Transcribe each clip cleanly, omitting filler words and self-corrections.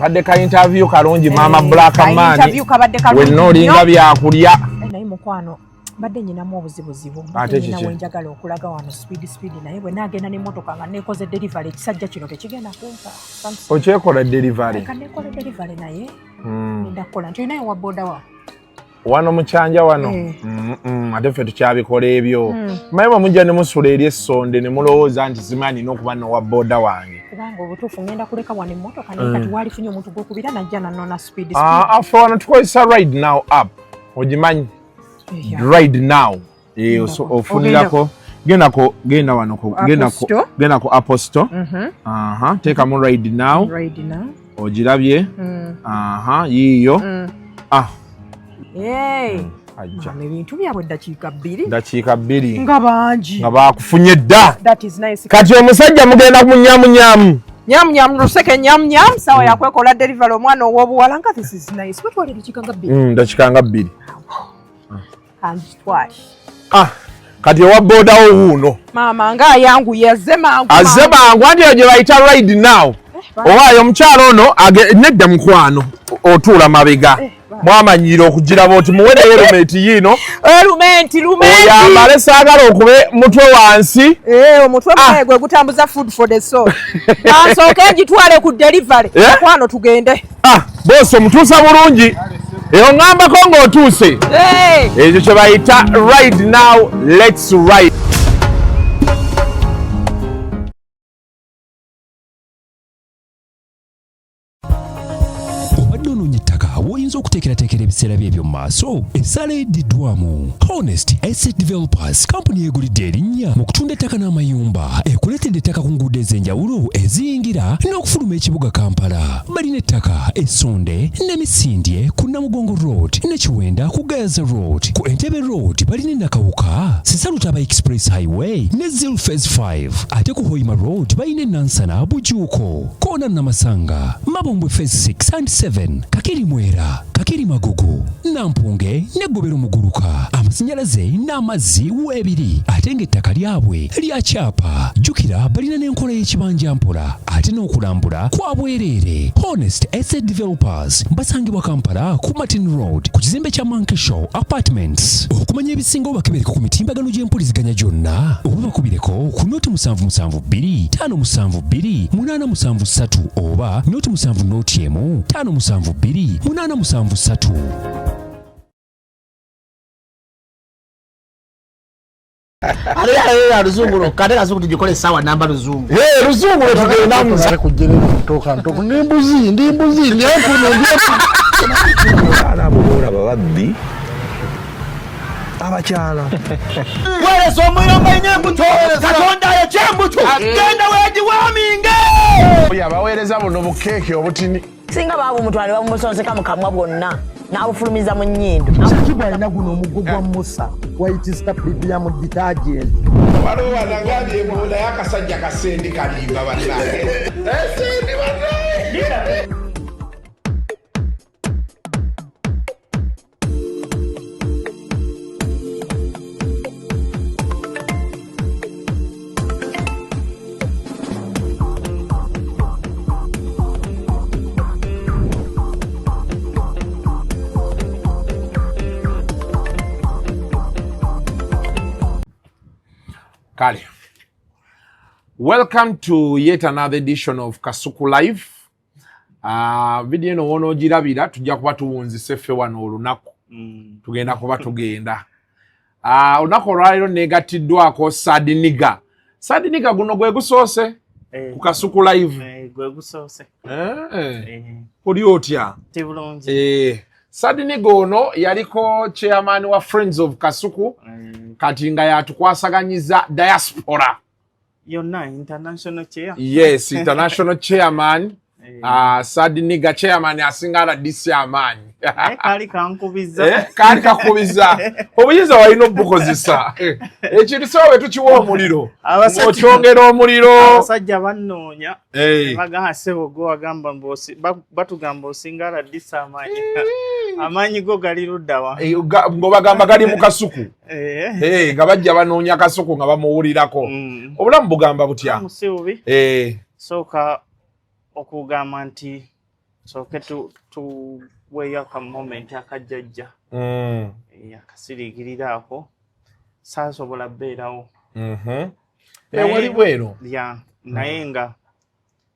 kadde ka interview kalungi mama Black Man wenno olinga byakulya naye mukwano badde nyinamu obuzibuzibu nyina wenjagala okulaga wano speed naye bwe nagenda n'emmotoka nga nekoze delivery ekisajja kino tekigenda kumpa okyekola delivery kannekola delivery naye ndakola nti naye wa boda wa wano mukyanja wano ate ffe tukyabikola ebyo maye mujja ne musula eri essonde ne mulowooza nti zimanyi n'okuba nowa boda wange kubanga obutuufu ngenda kuleka wano emmotoka naye kati walifunye omuntu gwokubira najja nanona speed affe wano tukozesa ride now app ogimanyi ride now ofunirako genda wano genda ku Apple Store teekamu ride now ogirabye yiiyo ebintu byabwe dakiika bbiri nga bangi nga bakufunye dda kati omusajja mugenda munyamunyamu luseke nyamunyam sawa yakwekola delivery omwana ow'obuwala nga this is nice wetwale dakiika nga bbiri kati owa bodawo wuuno maama nga ayanguye azze mangu anti gye bayita ride now owaayo omukyalo ono nedda mukwano otuula mabega mwamanyira okugiraba oti muwereyo lumenti yino oyambale saagala okube mutwe wansi omutwe gwe gutambuza food for the soul ansooke gitwale ku delivery mukwano tugende boosi omutuusa bulungi eyo ngambako ng'otuuse ekyo kye bayita ride now let's ride woyinza okuteekerateekera ebiseera byebyo mu maaso ensala eddiddwamu Honest Asset Developers kampuni egulidde erinnya mu kutunda ettaka n'amayumba ekuleetedde ettaka ku nguudo ez'enjawulo eziyingira n'okufuluma ekibuga Kampala balina ettaka Essonde ne Misindye ku Namugongo Road ne Kiwenda ku Gayaza Road ku Entebbe Road balina Nakawuka Sisalutaba Express Highway ne Zil Phase 5 ate ku Hoima Road balina Nansana Bujuuko Kona Namasanga Mabombwe Phase 6 and 7 Kakiri Mwera Kakiri Magugu Nampunge ne Gobero Muguluka amasannyalaze n'amazzi webiri ate ng'ettaka lyabwe lya kyapa jjukira balina n'enkola y'ekibanja mpola ate n'okulambula kwa bwereere Honest Asset Developers basangibwa Kampala ku Martin Road ku kizimbe kya Monkey Show Apartments okumanya ebisinga obakebereko ku mitimbagano gy'empuliziganya gyonna obubakubireko ku noti 772 572 873 oba noti 7 572 873 Ale ruzungu kade kazuku tujikole sawa namba ruzungu ruzungu tugenda muza kujere kutoka ntoko ndimbuzi ndi ana bubura babaddi abakyala wale somoyo mbenyebuto katonda ya chembuto genda weji waminge yabaweereza buno bukeke obutini singa babu mutwale bamusonseka mukamwa bwonna n'abufulumiza mu nnyindo kibwa alina guno omuggo gwa Musa wayitista premium detergent waliwo wanagambye ebola y'akasajja kasendi kalimba bannange esendi bannange Kale. Welcome to yet another edition of Kasuku Live. Video no wono girabira tujja kuba tuwunzise ffe wano olunaku. Tugenda kuba tugenda. Olunaku olwaliro negatiddwako Saad Niga. Saad Niga guno gwe gusoose ku Kasuku Live. Gwe gusoose. Oli otya? Tibulungi. Saad Niga ono yaliko chairman wa Friends of Kasuku. Kati nga yatukwasaganyiza diaspora. Yonna international chair. Yes, international chairman. Saad Niga chairman asingala disi amanyi. Kali kankubiza. Kali kakubiza. Obuyinza walina obukozesa. Ekintu sowe tukiwa omuliro. Okyongera omuliro. Abasajja bannoonya. Bagamba sebo go agamba mbosi batugamba osingala disi amanyi. Amanyi go gali luddawa. Ngo bagamba gali mu Kasuku. Nga bajja banoonya Kasuku nga bamuwulirako. Obulamu bugamba butya? Musiubi. Soka okugamba nti so tuweeyo aka moment akajjajja akasiriikirira ako saasobola bbeerawo wali bwero naye nga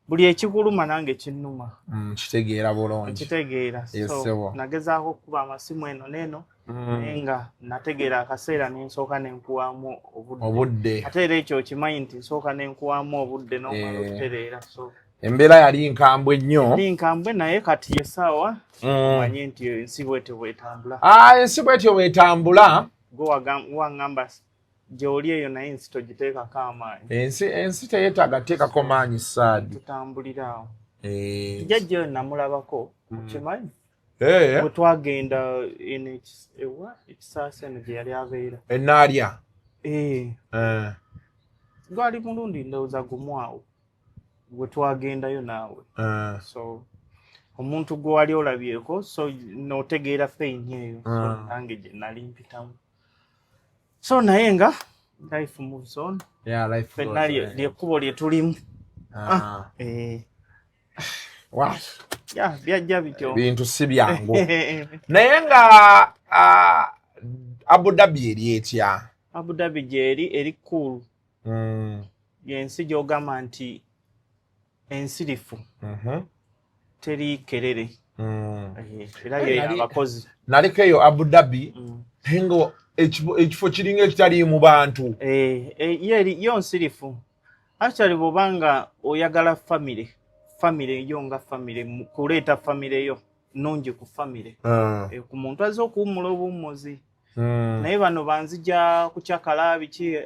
buli ekikuluma nange kinnuma kitegeera bulungi kitegeera so nagezaako okuba amasimu eno neeno naye nga nategeera akaseera nensooka nenkuwaamu obudde ate era ekyo okimanyi nti nsooka nenkuwaamu obudde n'omala okutereera so embeera yali nkambwe nnyo yali nkambwe naye kati esaawa manye nti ensi bwetyo bwetambula ensi bwetyo bwetambula gwe waŋŋamba gy'oli eyo naye ensi togiteekako amaanyi ensi teyeetaaga teekako maanyi Saad tutambulira awo jjajja oyo namulabako okimanyi bwe twagenda ekisaasa eno gye yali abeera enaalya gwali mulundi ndowooza gumu awo bwe twagendayo naawe so omuntu gwe wali olabyeko so n'otegeera feyini eyo so nange gye nali mpitamu so naye nga life moves on fenna lyekkubo lye tulimu byajja bityo bintu si byangu naye nga Abu Dhabi eri etya Abu Dhabi gyeri eri cool yensi gy'ogamba nti ensirifu teri kerere era ye abakozi naliko eyo Abu Dhabi hengo ekifo kiringa ekitali mu bantu yo nsirifu actually bw'obanga oyagala famire yo nga famire kuleeta famire yo nungi ku famire ku muntu azze okuwummula obuwummuzi naye bano banzija kucyakala biki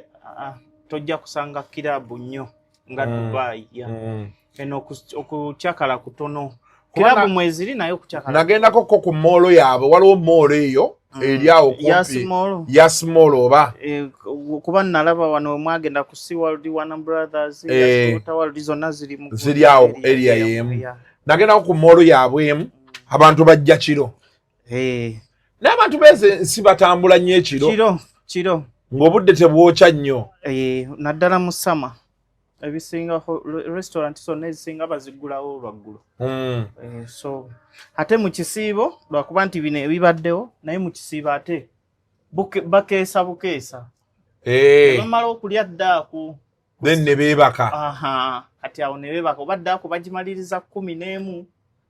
tojja kusanga kirabu nnyo nga Dubai eno okucyakala kutono kirabu mweziri naye okucyakala nagendako ko ku moolo yaabwe waliwo moolo eyo eri awo yasimolo oba kuba nalaba wano mwagenda ku SeaWorld Warner Brothers World zonna ziri awo area yemu nagendako ku moolo yaabwe emu abantu bajja kiro n'abantu beze nsi batambula nnyo kiro ng'obudde tebwokya nnyo naddala mu sama ebisinga restaurant zonna ezisinga bazigulawo lwaggulo so ate mu kisiibo lwakuba nti bino ebibaddewo naye mu kisiibo ate bakeesa bukeesa bamala okulya ddaaku then ne beebaka kati awo ne beebaka oba ddaaku bagimaliriza 11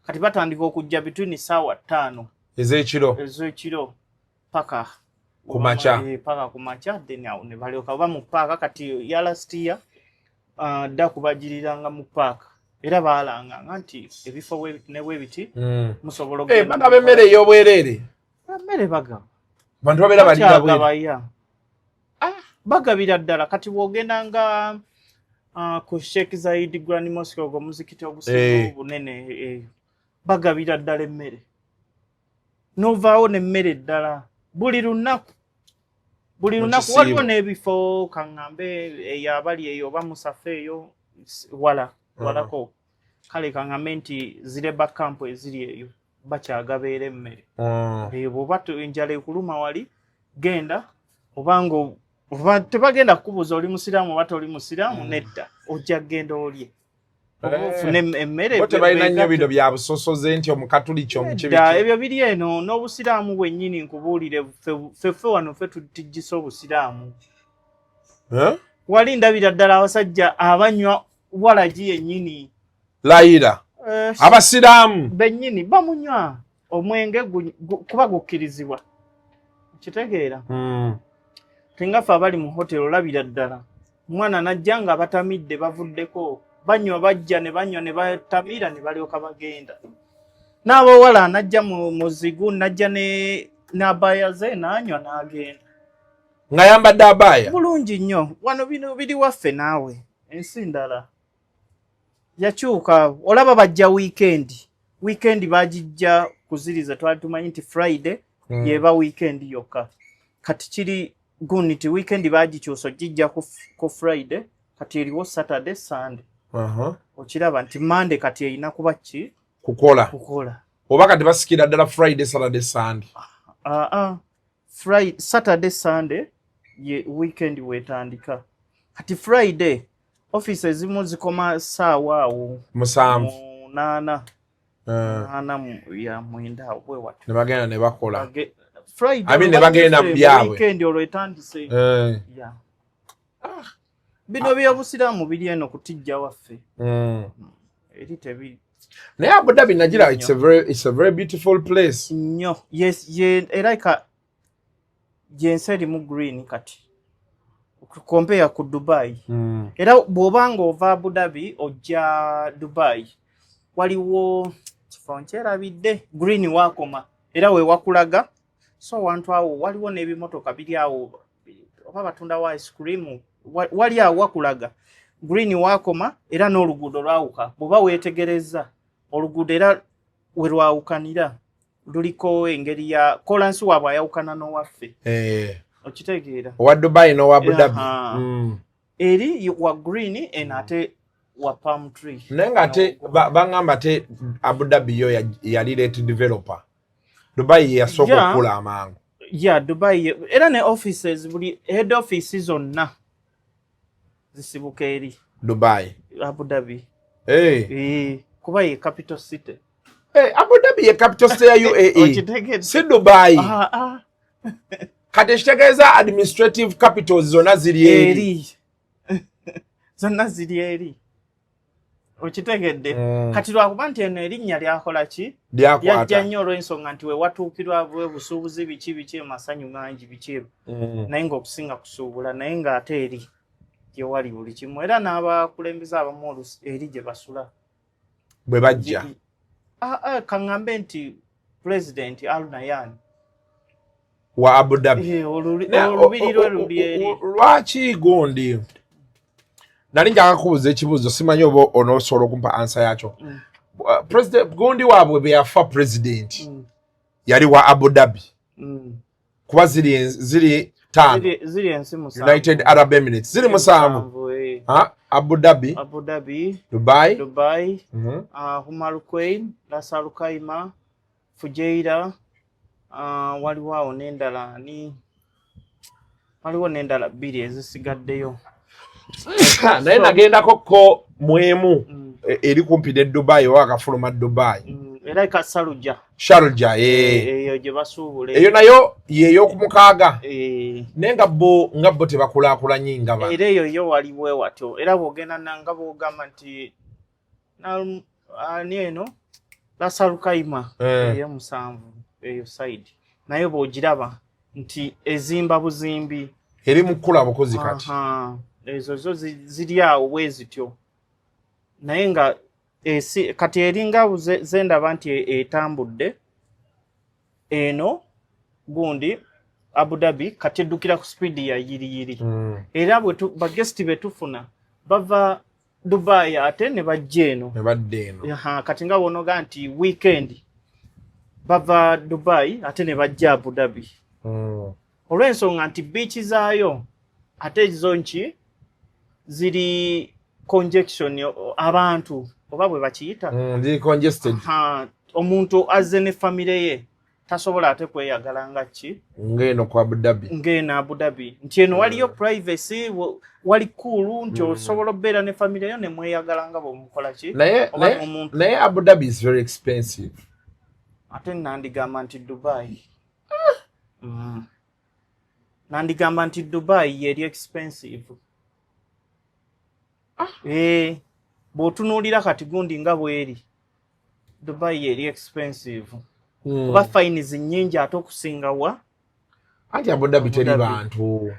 kati batandika okujja between ssaawa 5 ez'ekiro paka kumakya then awo ne balyoka oba mu paaka kati ya last year ddaaku bagiriranga mu paaka era baalanganga nti ebifo nebwe biti musobola bagaba emmere ey'obwereere emmere bagaba bantu babeera balira bagabira ddala kati bw'ogendanga ku Sheikh Zayed Grand Mosque ogwo muzikiti ogusinga obunene bagabira ddala emmere n'ovaawo n'emmere ddala buli lunaku waliwo n'ebifo kaŋŋambe eyabali eyo oba musafa eyo walako kale kaŋŋambe nti zireba kampu eziri eyo bakyagabeera emmere bw'oba enjala ekuluma wali genda oba tebagenda kukubuuza oli musiraamu oba toli musiraamu nedda ojja genda olye ofune emmere tebalina nnyo bino bya busosoze nti omukatuliki omukibiki ebyo biri eno n'obusiraamu bwennyini nkubuulire ffe wano ffe tutijjisa obusiraamu wali ndabira ddala abasajja abanywa walagi yennyini layira abasiraamu bennyini bamunywa omwenge kuba gukkirizibwa kitegeera tengaffe abali mu hotelo olabira ddala omwana najja nga batamidde bavuddeko banywa bajja ne banywa ne batamira ne balyoka bagenda n'abawala najja mu muzigu najja n'abaya ze nanywa n'agenda nga yambadde abaya bulungi nnyo wano bino biri waffe naawe ensi ndala yakyuka olaba bajja weekend bagijja kuziriza twali tumanyi nti Friday yeba weekend yokka kati kiri guniti weekend bagikyusa gijja ku Friday kati eriwo Saturday Sunday okiraba nti Monday kati erina kuba ki kukola oba kati basikira ddala Friday Saturday Sunday Friday Saturday Sunday ye weekend wetandika kati Friday office ezimu zikoma ssaawa awo 7 8 ana ya mwenda bwe watu ne bagenda ne bakola Friday ne bagenda mu byabwe weekend olwo etandise yeah bino by'obusiraamu biri eno kutijja waffe eri tebi naye Abu Dhabi nagira it's a very beautiful place nnyo yes era jenseri mu green kati compare ku Dubai era bwobanga ova Abu Dhabi ojja Dubai waliwo frontiera bidde green wakoma era we wakulaga so wantu awo waliwo n'ebimotoka biri awo oba batunda wa ice cream wali awo wakulaga green wakoma era n'oluguudo lwawuka bwoba weetegereza oluguudo era we lwawukanira luliko engeri ya kolansi waabwe ayawukana n'owaffe okitegeera owa Dubai n'owa Abu Dhabi eri wa green ate wa palm tree naye nga ate bangamba te Abu Dhabi yo yali late developer Dubai yasooka okukula amangu Dubai era ne offices buli head office zonna zisibuka eri Dubai Abu Dhabi kuba ye capital city Abu Dhabi ye capital city ya UAE si Dubai kati kitegeeza administrative capitals zonna ziri eri zonna ziri eri okitegedde kati lwakuba nti eno erinnya lyakola ki yajja nnyo olw'ensonga nti we watuukirwa bwebusuubuzi biki masanyu mangi biki naye ng'okusinga kusuubula naye ng'ate eri gye wali buli kimu era n'abakulembeze abamu eri gye basula bwe bajja kaŋŋambe nti President Al Nahyan wa Abu Dhabi olubiri lwe luli eri lwaki gundi nali njagala kubuuza ekibuuzo simanyi oba onoosobola okumpa ansa yakyo president gundi waabwe bwe yafa president yali wa Abu Dhabi kuba ziri tano United Arab Emirates ziri musanvu Abu Dhabi Dubai Humar Queen Ras Al Khaimah Fujairah waliwo awo n'endala bbiri ezisigaddeyo naye nagendako ko mwemu eri kumpi ne Dubai oba akafuluma Dubai era ka Sharjah eyo gye basuubula eyo nayo y'ey'okumukaaga naye nga bo tebakulaakulanye nga ba era eyo waliwo watyo era bw'ogenda nga bw'ogamba nti ani eno Ras Al Khaimah ey'omusanvu eyo side naye bw'ogiraba nti ezimba buzimbi eri mu kkula bukozi kati ezo zo ziri awo bwe zityo naye nga kati eringa zendaba nti etambudde eno gundi Abu Dhabi kati eddukira ku speed ya yiriyiri era bagesti betufuna bava Dubai ate ne bajja eno kati nga bonoga nti weekend bava Dubai ate ne bajja Abu Dhabi olw'ensonga nti beach zaayo ate zo nki ziri congestion abantu oba bwe bakiyita ziri congested omuntu azze ne famire ye tasobola ate kweyagala nga ki ng'eno ku Abu Dhabi ng'eno Abu Dhabi nti eno waliyo privacy wali cool nti osobola obbeera ne famire yo ne mweyagala nga bw'omukola ki naye Abu Dhabi is very expensive ate nandigamba nti Dubai nandigamba nti Dubai yeri expensive bw'otunuulira kati gundi nga bweri Dubai yeri expensive kuba fines nnyingi ate okusingawa anti Abu Dhabi teri bantu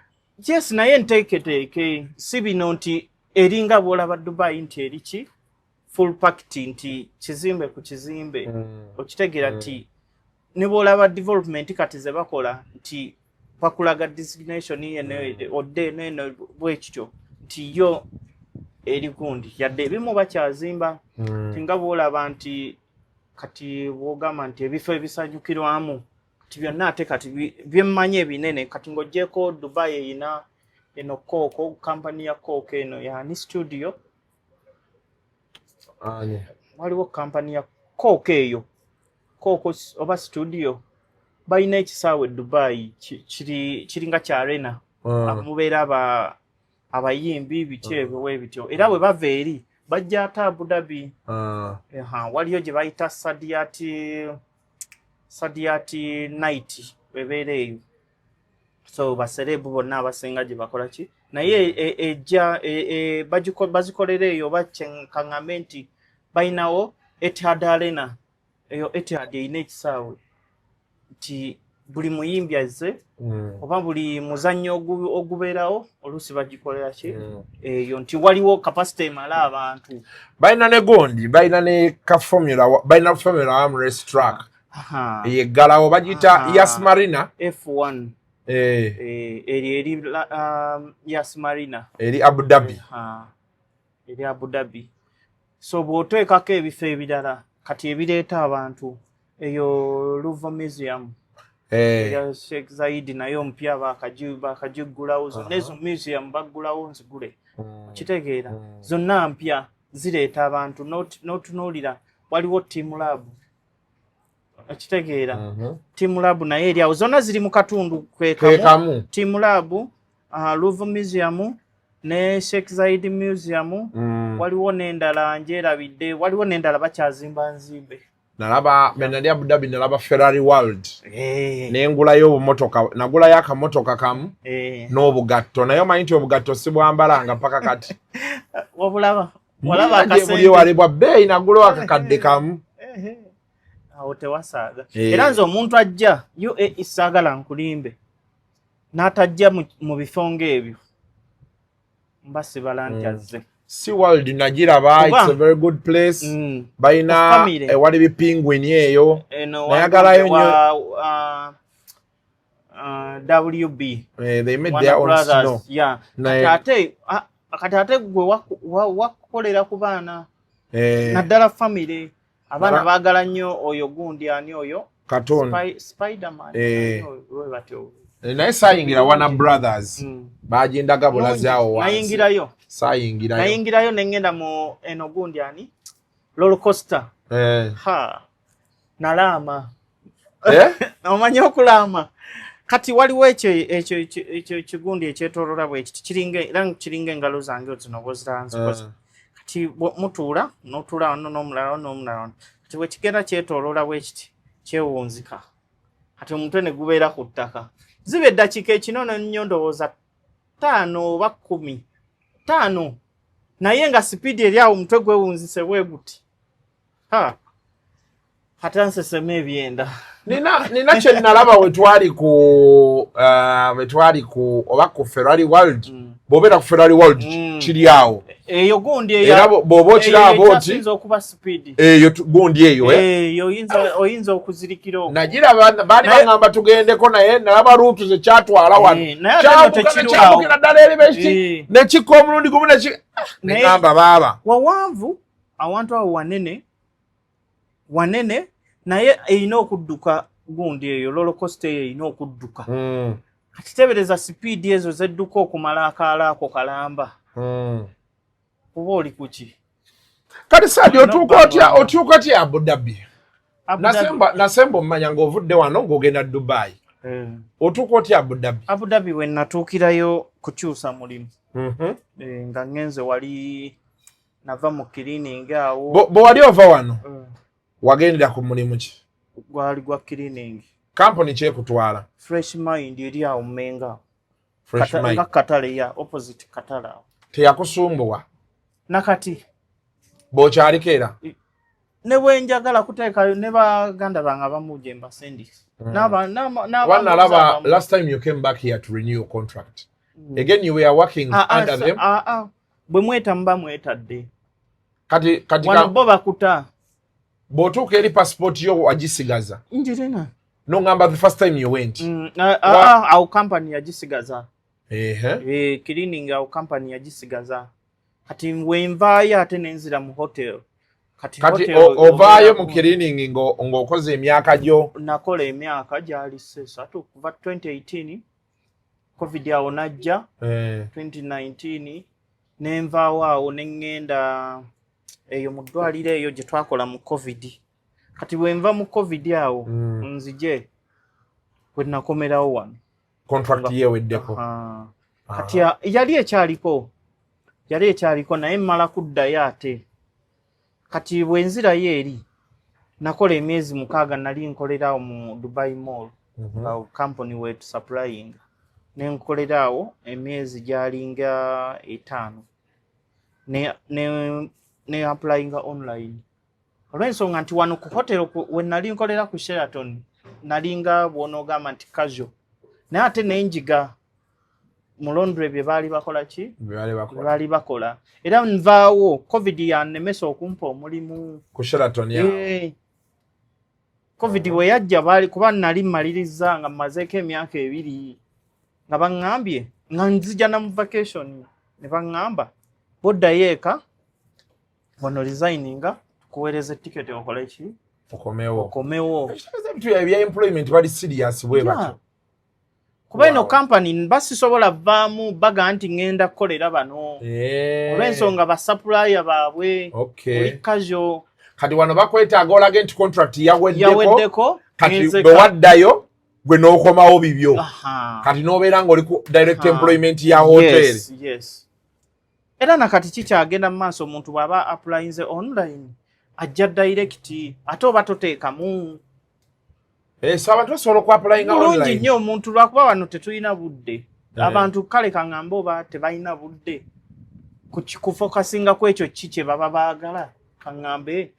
yes naye nteeketeeke si bino nti eringa bw'olaba Dubai nti eri ki full packed nti kizimbe ku kizimbe okitegeera nti ne bw'olaba development kati ze bakola nti bakulaga designation odde neno bwekityo nti yo eri gundi yadde ebimu bakyazimba tinga bw'olaba nti kati bw'ogamba nti ebifo ebisanyukirwamu kati byonna ate kati byemmanyi ebinene kati ng'oggyeko Dubai eyina eno Coke kampani ya Coke eno yani studio waliwo kampani ya Coke eyo Coke oba studio balina ekisaawe Dubai kiri nga kya arena mubeera abayimbi biki ebyo bwe bityo era bwe bava eri bajja ate Abu Dhabi waliyo gye bayita Saadiat night bebeera eyo so baserebu bonna abasinga gye bakola ki naye ejja bazikolera eyo bakyenkaŋŋambe nti bayinawo Etihad Arena eyo Etihad eyina ekisaawe nti buli muyimbi azze oba buli muzannyo ogubeerawo oluusi bagikolera ki eyo nti waliwo capacity emala abantu balina ne gondi balina ne balina Formula 1 race track eyeggalawo bagiyita Yas Marina F1 eri Yas Marina eri Abu Dhabi eri Abu Dhabi so bw'oteekako ebifo ebirala kati ebireeta abantu eyo Louvre Museum ya Sheikh Zayed nayo mpya bakagigulawo zonna ezo museum baggulawo nzigule kitegeera zonna mpya zireeta abantu n'otunuulira waliwo Team Lab kitegeera Team Lab naye eri awo zonna ziri mu katundu kwekamu Team Lab Louvre Museum ne Sheikh Zayed Museum waliwo n'endala njerabidde waliwo n'endala bakyazimba nzimbe nalaba benali Abu Dhabi nalaba Ferrari World nengulayo obumotoka nagulayo akamotoka kamu n'obugatto naye omanyi nti obugatto si bwambalanga paka kati walaba akasente wali bwa bbeeyi nagulayo akakadde kamu awo tewasaaga era nze omuntu ajja UAE saagala nkulimbe n'atajja mu bifo ng'ebyo mbasibala nti azze Sea World najiraba it's a very good place baina wali bipingwini eyo nayagalayo nyo WB they made their own snow ate gwe wakolera ku baana naddala family abaana baagala nnyo oyo gundi ani oyo Spiderman naye saayingira Warner Brothers bagindaga bulazi awo wansi nayingirayo nengenda mu eno gundi ani roller coaster nalaama omanyi okulama kati waliwo ekyo kigundi ekyetoolola bwekiti kiringa engalo zange zino bweziranzikoze kati mutuula n'otuula n'omulala kati bwekigenda kyetoolola bwekiti kyewunzika kati omutwe ne gubeera ku ttaka ziba eddakiika ekinono nnyo ndowooza 5 oba 10 naye nga sipiidi eri awo omutwe gwewunzise bwe guti hata nsesema ebyenda nina kye nalaba wetwali ku oba ku Ferrari World bw'obeera ku Ferrari World kiri awo eyo gundi era bw'oba okiraba oti okuba sipiidi eyo gundi eyo oyinza okuzirikira okwo nagiraba baali baŋŋamba tugendeko naye nalaba ruutu ze kyatwala wano kyambukira ddala eri bekiti nekikka omulundi gumu neŋŋamba baaba wawanvu awantu awo wanene naye eyina okudduka gundi eyo roller coaster eyo eyina okudduka akitebereza sipiidi ezo zedduka okumala akaala ako kalamba oba oli kuki kati Saadi otuuka otya Abu Dhabi nasemba omumanya ng'ovudde wano ng'ogenda Dubai otuuka otya Abu Dhabi we natuukirayo kukyusa mulimu nga ngenze wali nava mu cleaning awo bwe wali ova wano wagendera ku mulimu ki gwali gwa cleaning company kyekutwala Fresh Mind eri awo Mmenga nga Katale ya opposite Katale teyakusumbuwa nakati bw'okyalikera ne bwenjagala kuteekayo ne baganda bange abamuje mbasendisi nalaba last time you came back here to renew your contract again you were working under them bwe mweta mba mwetadde kati wano bo bakuta bw'otuuka eri passport yo wagisigaza njirina nongamba the first time you went our company yagisigaza cleaning our company yagisigaza kati wenvaayo ate nenzira mu hotel kati ovaayo mu cleaning ng'okoze emyaka gyo nakola emyaka gyali 3 kuva 2018 covid awo najja 2019 nenvaawo awo nengenda eyo mu ddwaliro eyo gye twakola mu covid kati bwenva mu covid awo nzije bwe nakomerawo wano contract yeweddeko kati yali ekyaliko yali ekyaliko naye mmala kuddayo ate kati bwenzirayo eri nakola emyezi 6 nali nkolerawo mu Dubai Mall company we supplying nenkolerawo emyezi gyalinga 5 ne applying online olw'ensonga nti wano ku hotel we nali nkolera ku Sheraton nalinga bw'onoogamba nti casual naye ate nenjiga mu Londres bye baali bakola ki baali bakola era nvaawo covid yannemesa okumpa omulimu ku Sheraton covid we yajja baali kuba nali mmaliriza nga mmazeeko emyaka 2 nga baŋŋambye nga nzija na mu vacation ne baŋŋamba boddayo eka wano resigninga tukuweereza ticket okole ki okomewo ebintu bya employment bali serious bwe batyo kuba ino company basisobola vaamu baga nti ngenda kukolera bano olw'ensonga basupplier baabwe oli casual kati wano bakwetaaga olage nti contract yaweddeko kati ngenzeka. bwe waddayo gwe n'okomawo bibyo kati n'obeera ng'oli ku direct employment ya hotel yes. Era nakati kikyagenda mu maaso omuntu bw'aba applyinze online ajja direct ate oba toteekamu so abantu basobola okuapplyinga online bulungi nnyo omuntu lwakuba wano tetulina budde abantu kale kaŋŋambe oba tebalina budde kufokasinga ku ekyo ki kye baba baagala kaŋŋambe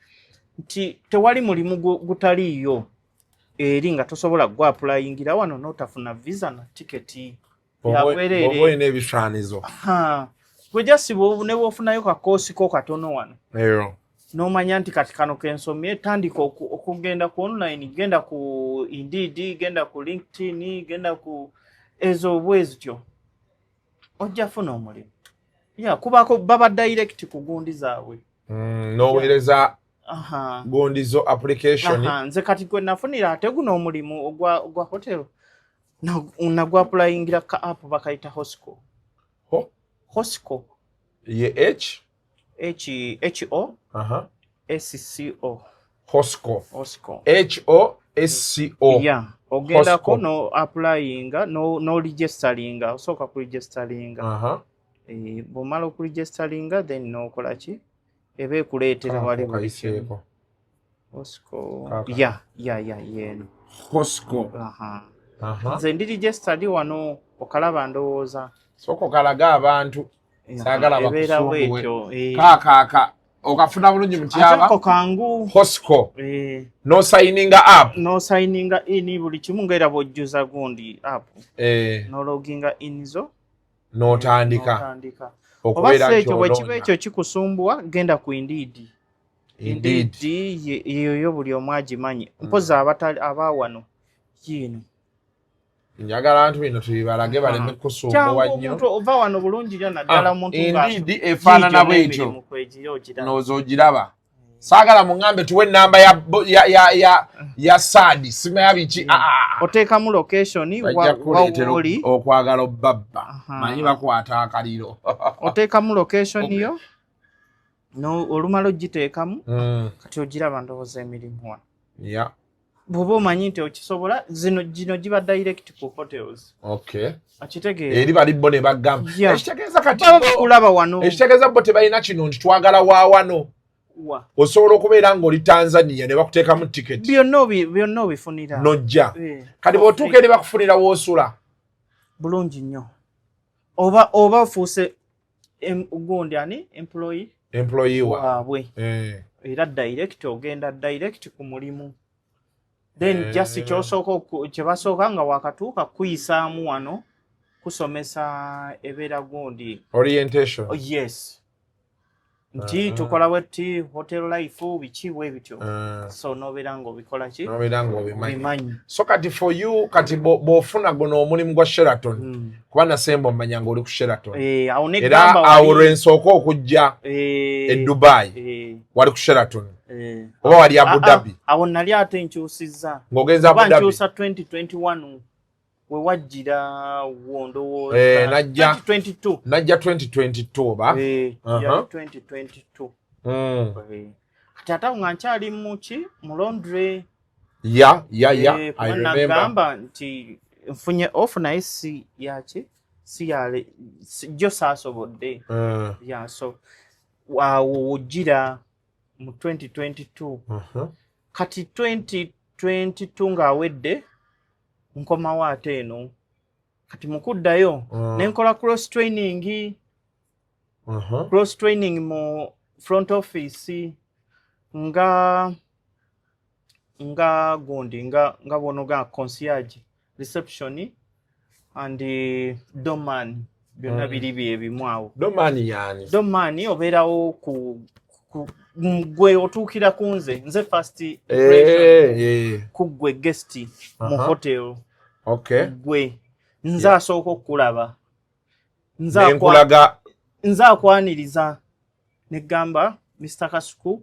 nti tewali mulimu gutaliiyo eri nga tosobola gwa applyingira wano n'otafuna visa na tiketi yabwerere olina ebifaanizo gwe jasi ne bw'ofunayo kakoosiko katono wano n'omanya nti kati kano kensomye tandika okugenda ku online genda ku Indeed genda ku LinkedIn genda ku ezo bwezityo ojja funa omulimu kubako baba direct ku gundi zaabwe n'oweereza gondizo application nze kati gwe nafunira ate guno omulimu ogwa hotel nagwa applyingira ka app bakayita Hosco Hosco ye HO SCO Hosco ogendako no applyinga no registeringa osooka ku registeringa bw'omala oku registeringa then n'okola ki eba ekuleetera wali buli kimu Hosco yeno Hosco nze ndi registered wano okalaba ndowooza soko kalaga abantu saagala bakusunguwe kaakaaka okafuna bulungi mutyaba ako kangu Hosco no signinga app no signinga in buli kimu ng'era bw'ojjuza gundi app no loginga in zo n'otandika oba ekyo bwe kiba ekyo kikusumbwa genda ku Indeed yeyo buli omu agimanyi mpozi abaawano yino njagala abantu bino tubibalage baleme kusumbuwa nnyo omuntu ova wano bulungi nnyo naddala omuntu Indeed efaanana bwetyo n'ozogiraba saagala muŋŋambe tuwe ennamba ya Saad simanya biki oteekamu location wawoli okwagala obbabba manyi bakwata akaliro oteekamu location yo olumala ogiteekamu kati ogiraba ndowooza emirimu wano bw'oba omanyi nti okisobola gino giba direct ku hotels akitegeera eri bali bo ne baggamba ekitegeeza kati kulaba wano ekitegeeza bo tebalina kino nti twagala wa wano osobola okubeera ng'oli Tanzania ne bakuteekamu tiketi byonna obifunira nojja kati bw'otuuka eri bakufunira w'osula bulungi nnyo oba ofuuse gundi ani employee waabwe era direct ogenda direct ku mulimu then just kyebasooka nga wakatuuka kuyisaamu wano kusomesa ebeera gundi orientation yes nti tukola wetti hotel life biki bwe bityo so nobeera ng'obikola ki nobeera ng'obimanyi so kati for you kati bw'ofuna guno omulimu gwa Sheraton kuba nasemba omanya ng'oli ku Sheraton era awo lwensooka okujja e Dubai wali ku Sheraton oba wali Abu Dhabi awo nali ate nkyusizza ng'ogenza Abu Dhabi nkyusa 2021 we wajjira wondowooza najja 2022 oba 2022 kati ate nga nkyali muki mu Londres I remember nagamba nti nfunye off naye si yaki siyale jo sasobodde yeah so ujira mu 2022 kati 2022 ngawedde nkomawo ate eno kati mukuddayo nenkola cross training mu front office nga gundi nga bono ga concierge reception and doman byonna biri byebimwawo domani obeerawo ku gwe otuukira kunze nze first kuggwe guest mu hotel gwe nze asooka okulaba nze akwaniriza negamba Mr. Kasuku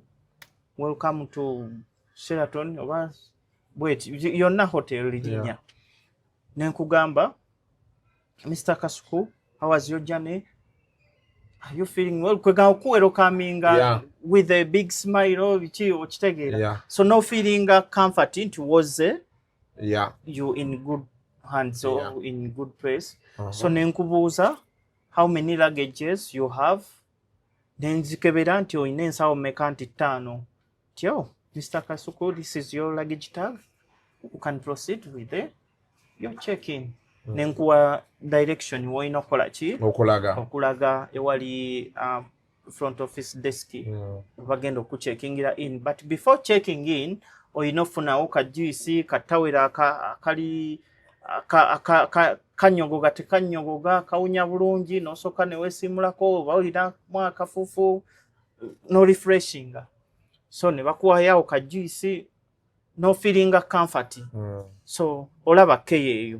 welcome to Sheraton oba bweti yonna hotel linya nenkugamba Mr. Kasuku how was your journey? Are you feeling well? Kwega welcoming with a big smile bichi okitegeera. So no feeling comforting towards you in good hands or in good place. So nenkubuuza how many luggages you have? Nenzikebera nti oyina ensawo mmeka nti 5. Tyo, Mr. Kasuku, this is your luggage tag. You can proceed with your check-in. Nenkuwa direction woyina okukola ki? Okulaga ewali front office desk. Bagenda okucheckingira in. But before checking in, oyina ofunawo ka juice, katawera akali kanyogoga tekanyogoga kawunya bulungi nosoka ne wesimulako oba olina mwakafufu no refreshing. So ne bakuwayo ka juice no feeling comfort. So olaba keyeyo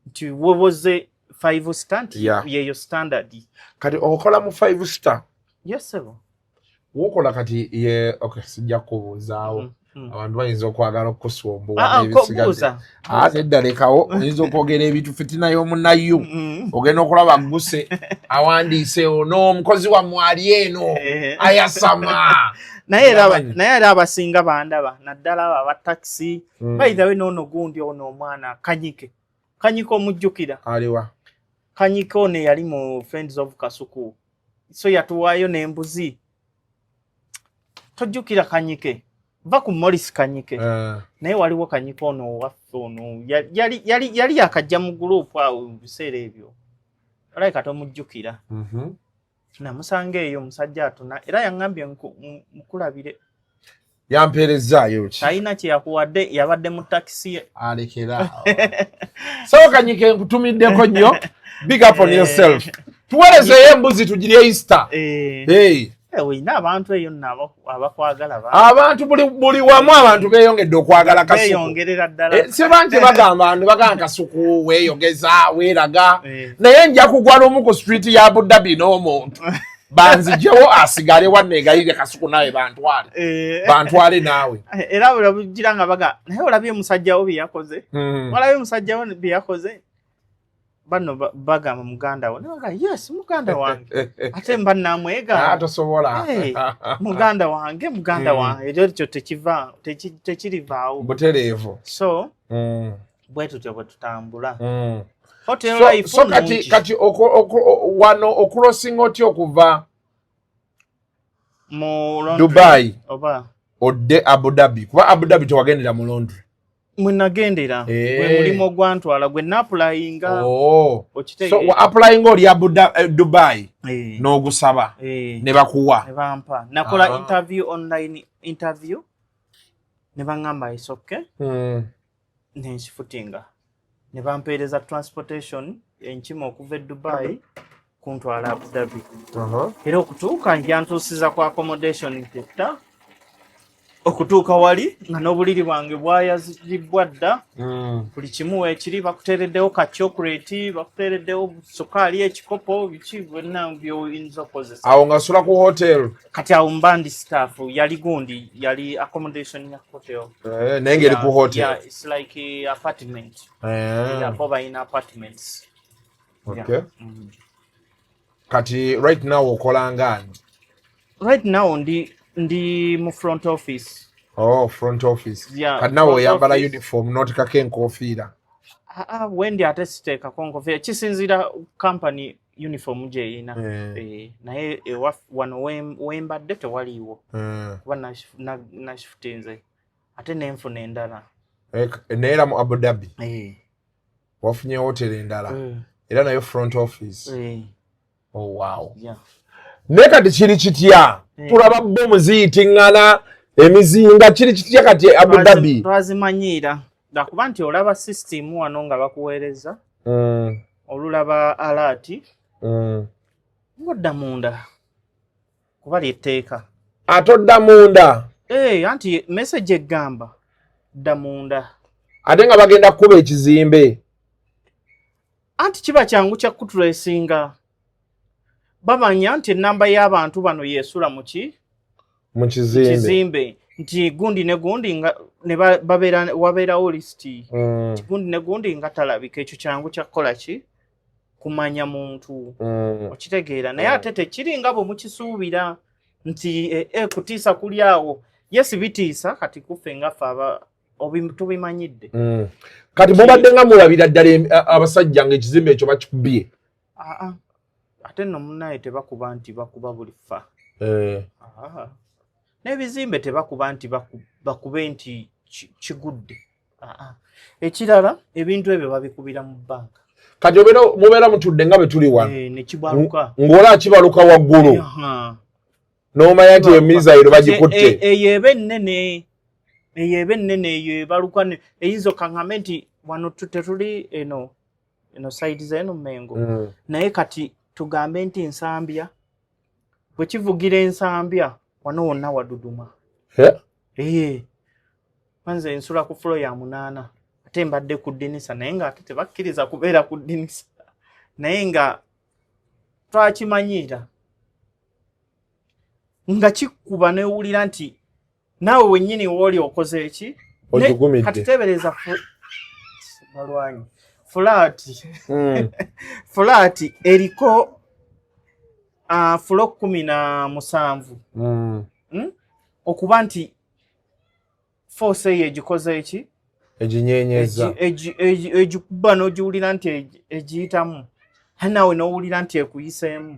nti woboze 5 star yeyo standard kati okola mu 5 star. Yes sir. Wokola kati ye okay sijja kubuzaawo abantu bayinza okwagala okusombowa n'ebisigadde edda lekawo oyinza okwogera ebintu fitina y'omunayu ogenda okulaba guse awandiise ono omukozi wammwe ali eno ayasama naye era abasinga bandaba naddala abo abataxi bayithawe noono gundi ono omwana kanyike omujjukira aliwa kanyike ono yali mu Friends of Kasuku so yatuwaayo n'embuzi tojjukira kanyike va ku Morris kanyike naye waliwo kanyike ono waffe ono yali yakajja mu group awo biseera ebyo alaika tomujjukira namusanga eyo musajja atuna era yaŋŋambye mukulabire yampeerezaayo ki talina kye yakuwadde yabadde mu takisi alekera so kanyike nkutumiddeko nnyo big up on yourself tuwerezeyo embuzi tugirye Easter oyina abantu eyo nabo abakwagala abantu buli wamu abantu beeyongedde okwagala Kasuku beeyongerera ddala sebanti bagamba Kasuku weeyogeza weeraga naye nja kugwa n'omu ku street ya Abu Dhabi n'omuntu banzijewo asigale wanneegayire Kasuku nawe bantwale naawe era olabugira nga baga naye olabye musajjawo bye yakoze bano bagamba muganda wo nebaga yes muganda wange ate mba namwega tosobola muganda wange ekyo tekirivaawo butereevu so bwe tutyo bwe tutambula so kati wano okulosinga otya okuva mu Dubai oba odde Abu Dhabi kuba Abu Dhabi tewagendera mu laundry mwenagendera gwe mulimo gwantwala gwe napulayinga so applying oli Dubai n'ogusaba ne bakuwa ne bampa nakola online interview ne baŋŋamba is okay nensifutinga ne bampeereza transportation enkima okuva Dubai kuntwala Abu Dhabi era okutuuka njantuusiza ku accommodation ntetta okutuuka wali nga n'obuliri bwange bwayazibwa dda buli kimu ekiri bakuteereddewo ka chocolate bakuteereddewo sukaali ekikopo biki bonna byoyinza okukozesa awo nga sula ku hotel kati awo mbandi staff yali gundi yali accommodation ya hotel naye ngeri ku hotel it's like a apartment boba in apartments kati right now okola ngani right now ndi mu front office front office kati nawe oyambala uniform not kake enkofiira wendi ate siteekako nkoofiira kisinziira company uniform gyeyina naye wano wembadde tewaliiwo kuba nashifutinze ate nenfuna endala neera mu Abu Dhabi wafunye hoteli endala era nayo front office oh wow ne kati kiri kitya tulaba bomu ziyitiŋŋana emizinga kiri kitya kati Abu Dhabi twazimanyiira lwakuba nti olaba system wano nga bakuweereza olulaba alati ngodda munda kuba lyetteeka atodda munda anti message egamba dda munda ate nga bagenda kukuba ekizimbe anti kiba kyangu kya kutulesinga bamanya nti enamba y'abantu bano yeesula mu kizimbe nti gundi ne gundi nga ne wabeerawo lisiti gundi ne gundi nga talabika ekyo kyangu kya kukola ki kumanya muntu okitegeera naye ate tekiringa bwe mukisuubira nti kutiisa kuli awo yes bitiisa kati kuffe nga ffe tubimanyidde kati mubadde nga mulabira ddala abasajja nga ekizimbe ekyo bakikubye ate nno munnaye tebakuba nti bakuba buli ffa n'ebizimbe tebakuba nti bakube nti kigudde ekirala ebintu ebyo babikubira mu bbanka kati mubeera mutudde nga bwe tuli wano nekibaluka ng'ola kibaluka waggulu n'omanya nti emizayiro bagikutte eyo eba ennene eyo ebaluka eyinza okaŋŋambe nti wano tetuli eno saidi zeno Mengo naye kati tugambe nti ensambya bwe kivugira ensambya wano wonna waduduma manze nsula ku fulo ya 8 ate mbadde ku ddinisa naye nga ate tebakkiriza kubeera ku ddinisa naye nga twakimanyiira nga kikuba newulira nti naawe wennyini wooli okoze eki kati tebereza balwanyi fulaati eriko fulo 17 okuba nti force eyo egikoze eki eginyenyeza egikuba n'ogiwulira nti egiyitamu naawe n'owulira nti ekuyiseemu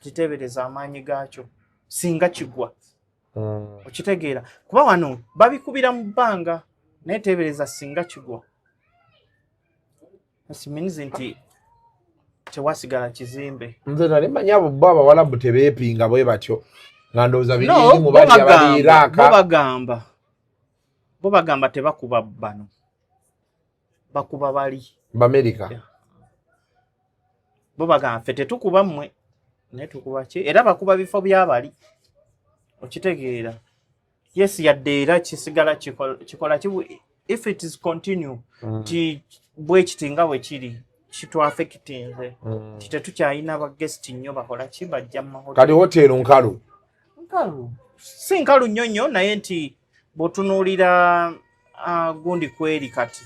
kiteebereza amaanyi gaakyo singa kigwa okitegeera kuba wano babikubira mu bbanga naye teebereza singa kigwa siminizi nti tewasigala kizimbe nze nali manyi abo bo abawalabu tebeepinga bwe batyo nga ndowooza biri mu bali abali Iraaka bo bagamba tebakuba bano bakuba bali B'Amerika bo bagamba ffe tetukuba mmwe naye tukuba ki era bakuba bifo by'abali okitegeera yes yadde era kisigala kikola if it is continue ti bwe kiti nga bwe kiri kitwafekitinze tetukyalina bagesiti nnyo bakola ki bajja mu mahoteli kati hoteli nkalu si nkalu nnyo nnyo naye nti bw'otunuulira gundi kweri kati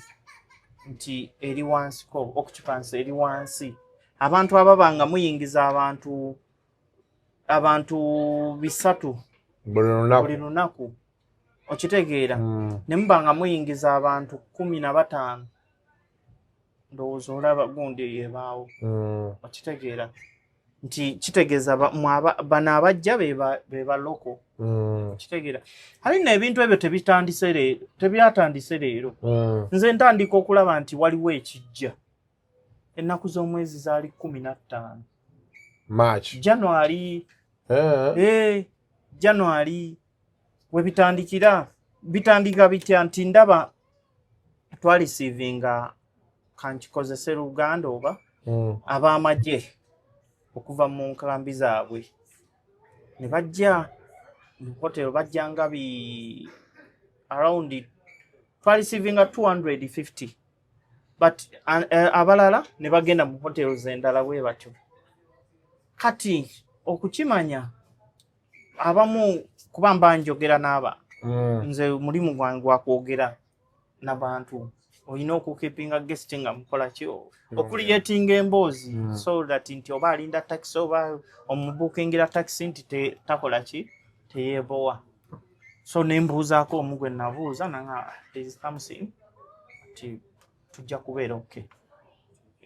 nti eri wansi ko okukipansa eri wansi abantu ababanga muyingiza abantu 3 buli lunaku okitegeera ne mubanga muyingiza abantu 15 ndowooza olaba gundi yebaawo okitegeera nti kitegeeza bano abajja be baloko okitegeera alina ebintu ebyo tebyatandise leero nze ntandika okulaba nti waliwo ekijja ennaku z'omwezi zaali 15 March January we bitandika bitya nti ndaba twalisiivinga kankikozese Luganda oba ab'amagye okuva mu nkambi zaabwe ne bajja mu hoteli bajjanga around twalisiivinga 250 but abalala ne bagenda mu hotels endala bwe batyo kati okukimanya abamu kuba mba njogera n'aba nze mulimu gwange gwakwogera n'abantu olina okukipinga guest nga mukola ki okuliyetinga emboozi so that nti oba alinda taxi oba omubukingira taxi nti takola ki teyeebowa so nembuuzaako omu gwe nabuuza nanga there is something nti tujja kubeera okay.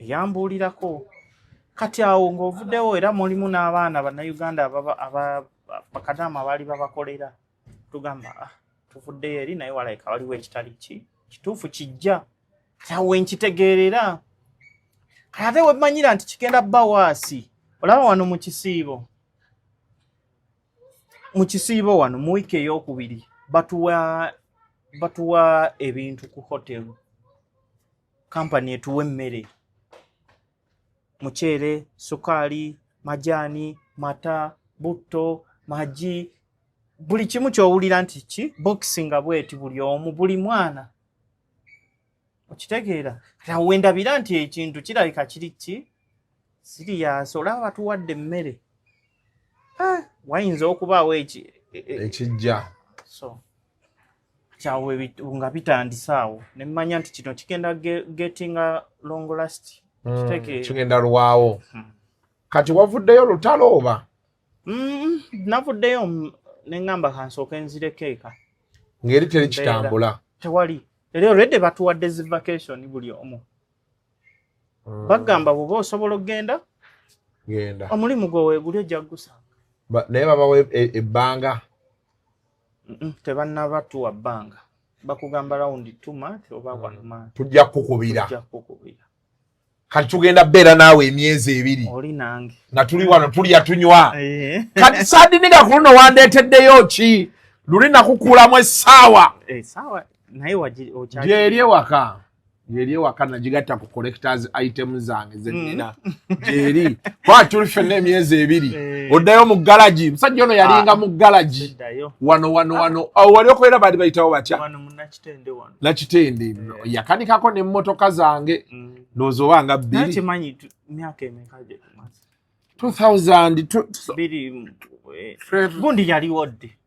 Yambuulirako kati awo ng'ovuddewo era mulimu n'abaana bannayuganda bakadamu abaali babakolera tugamba tuvuddeyo eri naye walayika waliwo ekitali kituufu kijja awo wenkitegeerera ate wemmanyira nti kigenda bba waasi olaba wano mu kisiibo wano mu wiiki ey'okubiri batuwa ebintu ku hotelu kampani etuwa emmere muceere sukaali majaani mata butto maji buli kimu ky'owulira nti bokisi nga bweti buli omu buli mwana okitegeera awo wendabira nti ekintu kirabika kiri siriyasi olaba batuwadde emmere wayinza okubaawo ekijja so kyawe nga bitandise awo ne mmanya nti kino kigenda getting long last kigenda lwawo kati wavuddeyo lutalo oba navuddeyo neŋŋamba kansooka enzireko eka ngeri teri kitambula tewali era olwedde batuwadde zi vacation buli omu bagamba bw'oba osobola okgenda genda omulimu gwe weeguli ojja kugusanga naye babawa ebbanga tebannabatuwa bbanga bakugamba rawundi 2 months oba 1 month tujja kukubira kati tugenda beera naawe emyezi 2 oli nange nga tuli wano tulya tunywa kati Saad niga kuno wandeeteddeyo ki luli nakukuulamu essaawa naye gyeri ewaka nagigatta ku collectors item zange zenina gyeri kwa tuli ffenna emyezi 2 oddayo mu galagi musajja ono yalinga mu galagi wano wali okolera baali bayitawo batya nakitende yakanikako n'emmotoka zange ndowooza obanga 2000 gundi yaliwo dde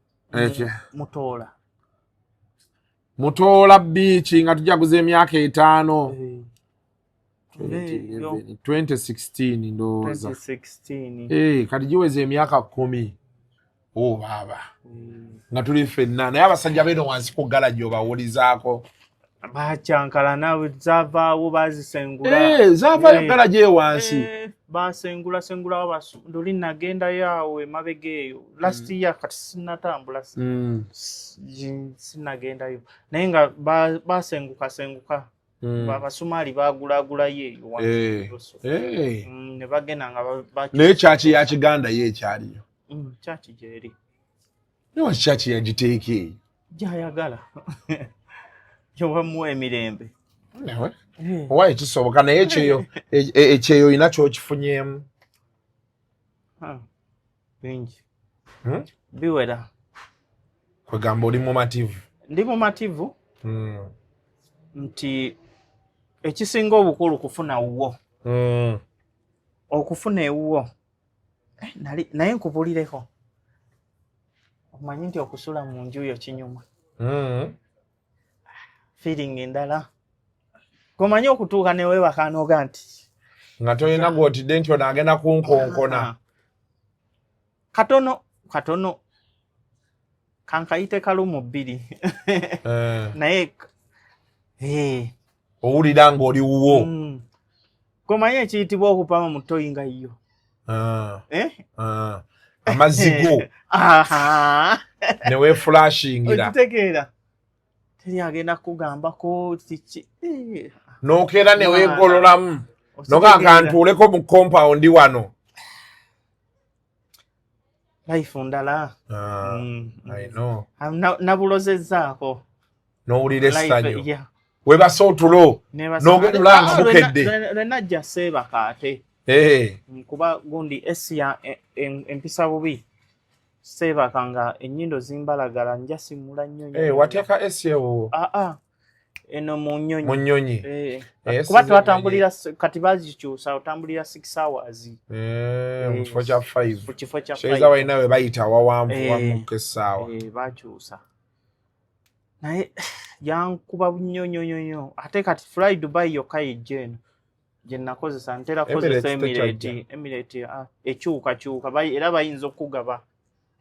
Mutoola beach nga tujaguza emyaka 5 2016 ndowooza kati giweze emyaka 10 baba nga tuli ffenna naye abasajja beno wansi ku galagi obawulizaako bacyankala nawe zavaawo bazisengula zavaayo galagi ewansi basengula ndoli nagendayo awo emabega eyo last year kati sinatambula sinagendayo naye nga basenguka abasumaali bagulagulayo eyo ne bagenda nga naye kyaki ya kiganda yo ekyaliyo kyaki gyeri niwa kyaki yagiteeka eyo gyayagala yobamuwa emirembe owa ekisoboka naye ekyeyo olina kyokifunyemu bingi biwera kwegamba oli mumativu ndi mumativu nti ekisinga obukulu kufuna wuwo okufuna ewuwo naye nkubulireko omanyi nti okusula mu nju yo kinyuma feeling endala gomanyi okutuuka neweebakanoga nti nga tolina gwotidde nti ono agenda kunkonkona katono kankayite kalumu 2 naye owulira ng'oli wuwo gomanyi ekiyitibwa okupama mu toyi nga yo amazzigo neweefulashingira okitegeera teri agenda kugambako kiki nokeera neweegololamu noganga ntuuleko mu compound wano life ndala nabulozezzaako nowulira essanyu webasa otulo nogenda olanga bukedde lwenajja seebaka ate kuba gundi esiya empisa bubi seebaka nga ennyindo zimbalagala njasimula nnyo wateeka esyewo eno mu nnyonyi kuba twatambulira kati bazikyusa otambulira 6 hours mu kifo kya 5 kifo kya 5 kyeza balina we bayita wawanvu wamuka essaawa bakyusa naye yankuba nnyo ate kati fly Dubai yokka yejja eno gye nakozesa ntera kozesa Emirate ekyuka era bayinza okugaba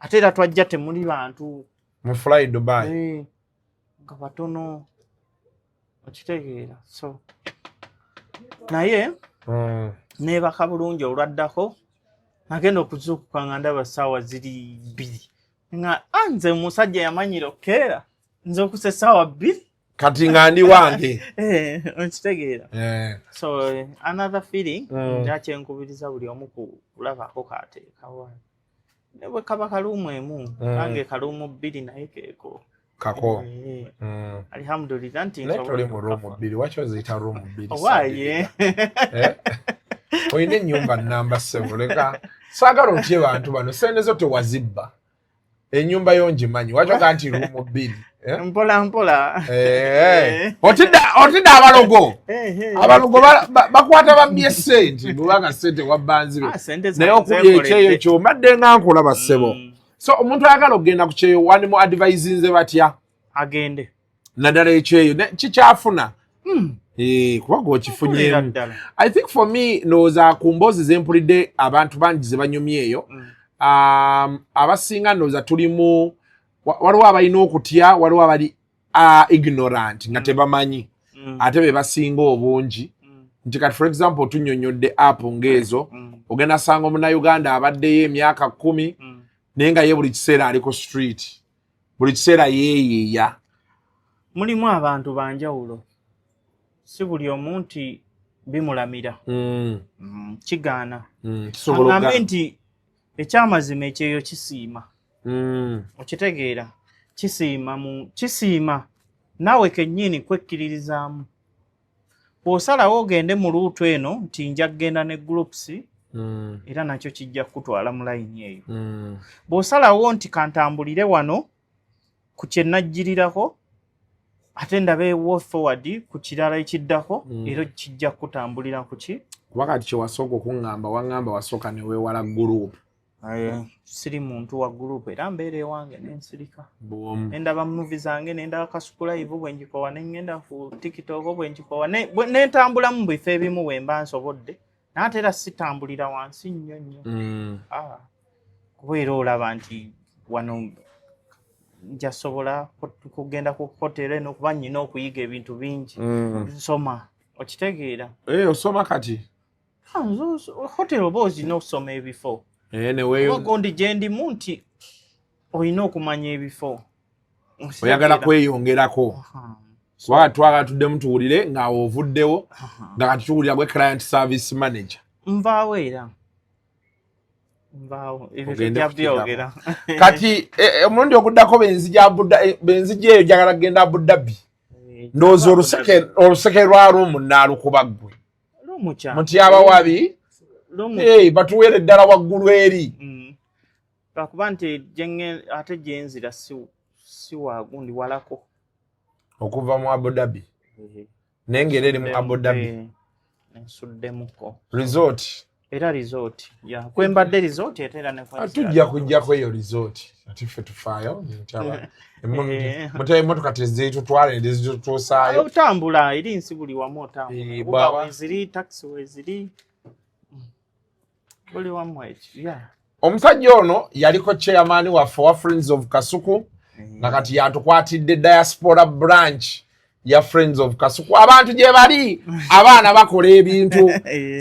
ate era twajja temuli bantu mu fly Dubai nga batono okitegeera so naye neebaka bulungi olwaddako nagenda okuzuukuka nga ndaba ssaawa ziri 2 nga nze musajja yamanyira okeera nze okusa essaawa 2 kati nga ndi wange okitegeera so another feeling akyenkubiriza buli omu kulabako kateekawa ne bwe kaba kaluumu emu nange kaluumu 2 naye keeko kako alhamdulillah nti toli mu ruumu 2 waki oziyita ruumu 2 owaaye olina ennyumba namba 7 leka saagala otye bantu bano sente zo tewazibba ennyumba yo ngimanyi waki oga nti ruumu 2 mpola mpola otidde abalogo bakwata babbye sente bwebanga sente wabbanzibe naye okubya ekyeyo kyomadde nga nkulaba ssebo so omuntu ayagala okugenda ku kyeyo wandimu advisinze batya agende naddala ekyeyo kikyafuna kuba gwokifunyemu I think for me ndowooza ku mboozi zempulidde abantu bangi ze banyumya eyo abasinga ndowooza tulimu waliwo abalina okutya waliwo abali ignorant nga tebamanyi ate be basinga obungi nti kati for example tunnyonnyodde app ng'ezo ogenda sanga omunnayuganda abaddeyo emyaka 10 naye nga ye buli kiseera ali ku street buli kiseera yeeyeeya mulimu abantu banjawulo si buli omu nti bimulamira kigaana agambe nti ekyamazima ekyeyo kisiima okitegeera kisiima naawe kennyini kwekkiririzaamu bw'osalawo ogende mu luutu eno nti nja kgenda ne groups era nakyo kijja kutwala mu layini eyo bw'osalawo nti kantambulire wano ku kye najjirirako ate ndabe walk forward ku kirala ekiddako era kijja kutambulira ku ki kuba kati kyewasooka okuŋŋamba waŋŋamba wasooka ne weewala gurupu siri muntu wa group era mbeera ewange nensirika nendaba movie zange nendaba Kasuku Live bwe njikowa nengenda ku TikTok bwe njikowa nentambula mu bifo ebimu bwe mba nsobodde naate era sitambulira wansi nnyo nnyo kuba era olaba nti wano njasobola kugenda ku hotel eno kuba nnyina okuyiga ebintu bingi nsoma okitegeera osoma kati hotel oba ozina okusoma ebifo ogondi gye ndimu nti olina okumanya ebifo oyagala kweyongerako kuba twagala tuddemu tuwulire ng'awo ovuddewo nga kati tuwulira gwe client service manager nvaawo era nvaawo ebyo byogera kati omulundi oguddako benzija eyo jagala kugenda Abu Dhabi ndowooza oluseke lwa ruumu naalukuba ggwe muti abawabi batuweere eddala waggulu eri lwakuba nti ate gyenzira si wagundi walako okuva mu Abu Dhabi naye ng'era eri mu Abu Dhabi ensuddemuko resort era resort kwembadde resort etera tujja kujjako eyo resort ati ffe tufaayo emotoka tezitutwala nezitutuusaayo otambula eri nsi buli wamu otambula weziri taxi weziri buli wamu ekyo omusajja ono yaliko chairman waffe wa Friends of Kasuku nga kati yatukwatidde diaspora branch ya Friends of Kasuku abantu gye bali abaana bakola ebintu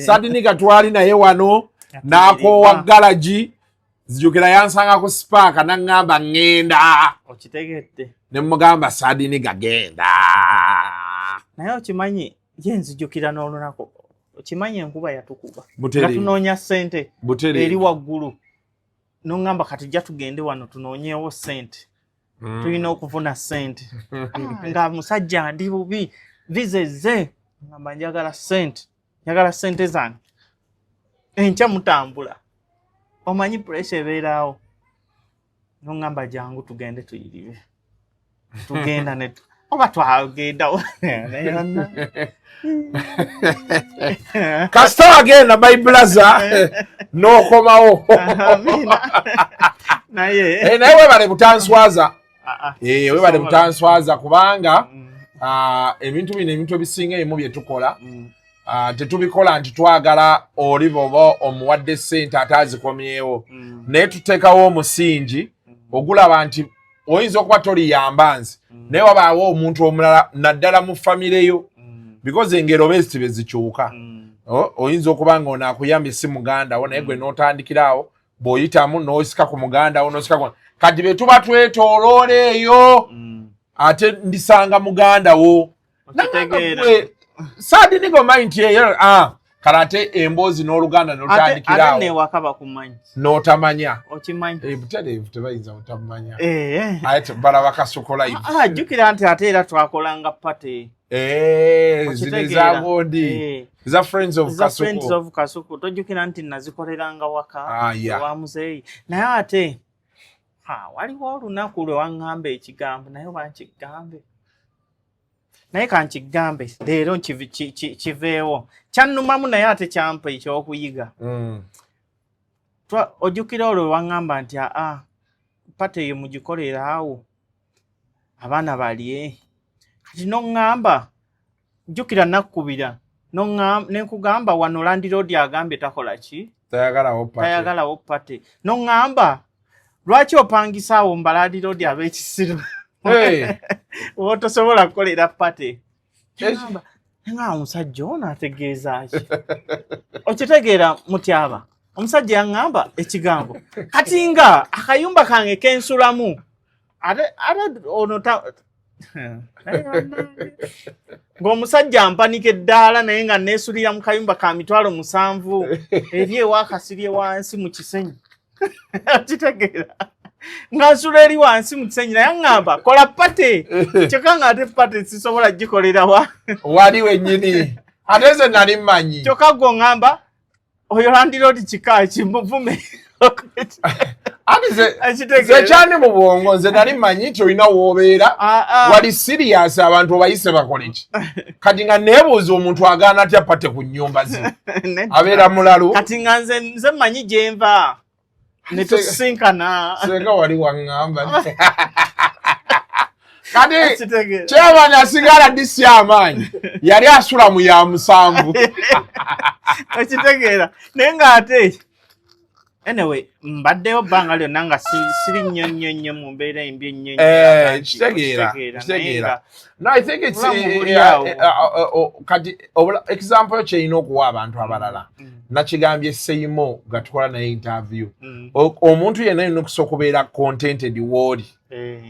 Sadinika twali naye wano n'akoowa galaji zijukira yansanga ku spark n'aŋŋamba ŋŋenda okitegedde ne mugamba Sadinika genda naye okimanyi ye nzijukira n'olunaku okimanyi enkuba yatukuba nga tunoonya ssente eri waggulu n'oŋŋamba kati jja tugende wano tunoonyeewo ssente tulina okufuna ssente nga musajja ndi bubi vizezze ngamba njagala ssente zange enkya mutambula omanyi pressure ebeeraawo n'oŋŋamba jangu tugende tuyiribe tugenda ne oba twagendawo kasita wagenda my brother n'okomawo naye webale butanswaza webale butanswaza kubanga ebintu bino ebintu ebisinga ebimu bye tukola tetubikola nti twagala oli boba omuwadde ssente ate azikomyewo naye tuteekawo omusingi ogulaba nti oyinza okuba toliyamba nze naye wabaawo omuntu omulala naddala mu famire yo because engero bezi tibezikyuka oyinza okuba nga ono akuyamba si muganda wo naye gwe n'otandikirawo bw'oyitamu n'osika ku muganda wo n'osika ku kati be tuba twetooloola eyo ate ndisanga muganda wo Saad nigo mind eyo karate emboozi n'oluganda n'otandikirawo ate newaka bakumanyi n'otamanya okimanyi butereevu tebayinza otamanya ate balaba Kasuku Live jjukira nti ate era twakolanga pate zino ezagondi za friends of Kasuku tojjukira nti nazikoleranga waka wa muzeeyi naye ate waliwo olunaku lwe waŋŋamba ekigambo naye wankigambe naye kankigambe leero kiveewo kyannumamu naye ate kyampa ekyokuyiga ojjukira olwo waŋŋamba nti pate eyo mugikolera awo abaana balye kati noŋŋamba jjukira nakkubira nenkugamba wano landiroodi agambye takola ki tayagalawo pate noŋŋamba lwaki opangisa awo mbalandiroodi ab'ekisiru wotosobola kukolera pate nga omusajja ono ategeeza ki okitegeera mutyaba omusajja yaŋŋamba ekigambo kati nga akayumba kange kensulamu ate ono ng'omusajja ampanika eddaala naye nga neesulira mu kayumba ka 7,000 eri ewakasirye wansi mu kisenyi okitegeera nga nsula eri wansi mu kisenyi naye aŋŋamba kola pate kyokka nga ate pate sisobola gikolera wali wennyini ate nze nali mmanyi kyokka gwe oŋŋamba oyo landiroodi kika kimuvume ze kyani mu bwongo nze nali mmanyi nti olina woobeera wali siriyasi abantu obayise bakole ki kati nga neebuuza omuntu agaana atya pate ku nnyumba ze abeera mulalu kati nga nze mmanyi gye nva ne tusinkana senga wali waŋŋamba kati kyabani asigala disi amaanyi yali asula mu ya 7 okitegeera naye ng'ate anyway mbaddeyo bbanga lyonna nga siri nnyo mu mbeera embi ennyo kitegeera no I think it's kati example kyerina okuwa abantu abalala nakigambye Seimo gatukola naye interview omuntu yenna alina okusobola okubeera contented w'oli